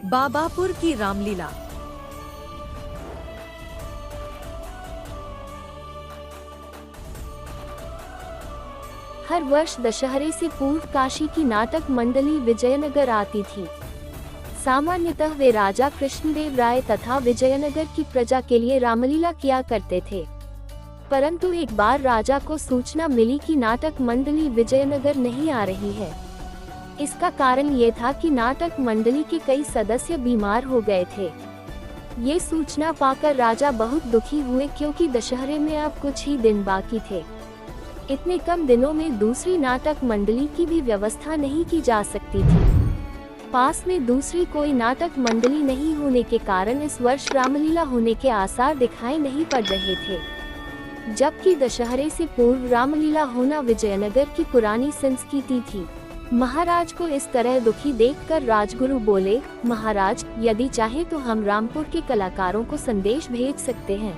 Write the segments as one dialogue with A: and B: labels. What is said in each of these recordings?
A: बाबापुर की रामलीला।
B: हर वर्ष दशहरे से पूर्व काशी की नाटक मंडली विजयनगर आती थी। सामान्यतः वे राजा कृष्णदेव राय तथा विजयनगर की प्रजा के लिए रामलीला किया करते थे। परंतु एक बार राजा को सूचना मिली कि नाटक मंडली विजयनगर नहीं आ रही है। इसका कारण ये था कि नाटक मंडली के कई सदस्य बीमार हो गए थे। ये सूचना पाकर राजा बहुत दुखी हुए, क्योंकि दशहरे में अब कुछ ही दिन बाकी थे। इतने कम दिनों में दूसरी नाटक मंडली की भी व्यवस्था नहीं की जा सकती थी। पास में दूसरी कोई नाटक मंडली नहीं होने के कारण इस वर्ष रामलीला होने के आसार दिखाई नहीं पड़ रहे थे। जबकि दशहरे से पूर्व रामलीला होना विजयनगर की पुरानी संस्कृति थी। महाराज को इस तरह दुखी देखकर राजगुरु बोले, महाराज, यदि चाहे तो हम रामपुर के कलाकारों को संदेश भेज सकते हैं,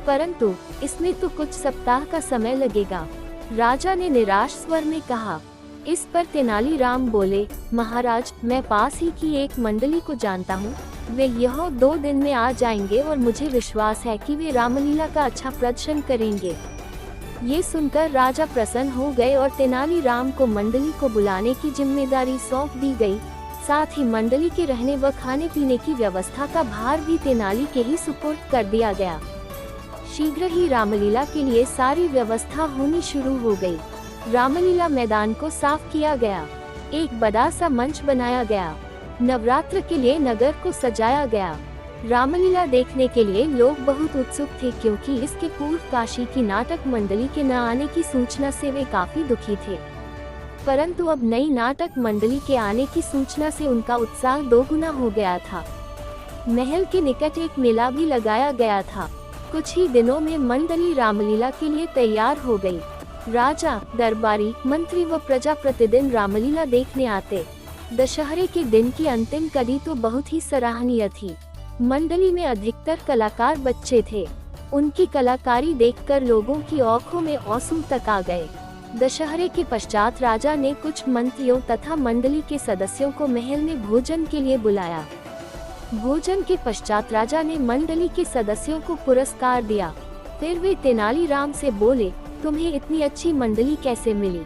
B: परंतु इसमें तो कुछ सप्ताह का समय लगेगा। राजा ने निराश स्वर में कहा। इस पर तेनालीराम बोले, महाराज, मैं पास ही की एक मंडली को जानता हूँ। वे यह 2 दिन में आ जाएंगे और मुझे विश्वास है कि वे रामलीला का अच्छा प्रदर्शन करेंगे। ये सुनकर राजा प्रसन्न हो गए और तेनालीराम को मंडली को बुलाने की जिम्मेदारी सौंप दी गई। साथ ही मंडली के रहने व खाने पीने की व्यवस्था का भार भी तेनाली के ही सुपुर्द कर दिया गया। शीघ्र ही रामलीला के लिए सारी व्यवस्था होनी शुरू हो गई। रामलीला मैदान को साफ किया गया, एक बड़ा सा मंच बनाया गया, नवरात्र के लिए नगर को सजाया गया। रामलीला देखने के लिए लोग बहुत उत्सुक थे, क्योंकि इसके पूर्व काशी की नाटक मंडली के न आने की सूचना से वे काफी दुखी थे। परंतु अब नई नाटक मंडली के आने की सूचना से उनका उत्साह 2 गुना हो गया था। महल के निकट एक मेला भी लगाया गया था। कुछ ही दिनों में मंडली रामलीला के लिए तैयार हो गई। राजा, दरबारी, मंत्री व प्रजा प्रतिदिन रामलीला देखने आते। दशहरे के दिन की अंतिम कड़ी तो बहुत ही सराहनीय थी। मंडली में अधिकतर कलाकार बच्चे थे। उनकी कलाकारी देखकर लोगों की आंखों में आंसू तक आ गए। दशहरे के पश्चात राजा ने कुछ मंत्रियों तथा मंडली के सदस्यों को महल में भोजन के लिए बुलाया। भोजन के पश्चात राजा ने मंडली के सदस्यों को पुरस्कार दिया। फिर वे तेनालीराम से बोले, तुम्हें इतनी अच्छी मंडली कैसे मिली?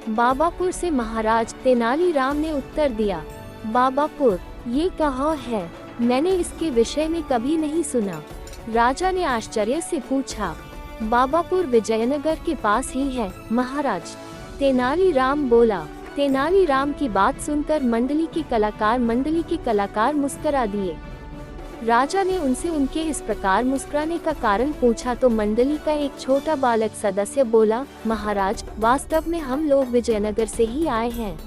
B: बाबापुर से महाराज, तेनालीराम ने उत्तर दिया। बाबापुर, ये कहाँ है? मैंने इसके विषय में कभी नहीं सुना। राजा ने आश्चर्य से पूछा। बाबापुर विजयनगर के पास ही है, महाराज, तेनालीराम बोला। तेनालीराम की बात सुनकर मंडली के कलाकार मुस्कुरा दिए। राजा ने उनसे उनके इस प्रकार मुस्कुराने का कारण पूछा तो मंडली का एक छोटा बालक सदस्य बोला, महाराज, वास्तव में हम लोग विजयनगर से ही आए हैं।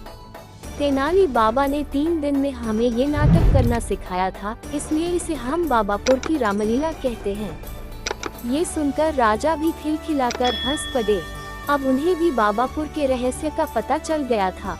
B: तेनाली बाबा ने 3 दिन में हमें ये नाटक करना सिखाया था, इसलिए इसे हम बाबापुर की रामलीला कहते हैं। ये सुनकर राजा भी खिलखिलाकर हंस पड़े। अब उन्हें भी बाबापुर के रहस्य का पता चल गया था।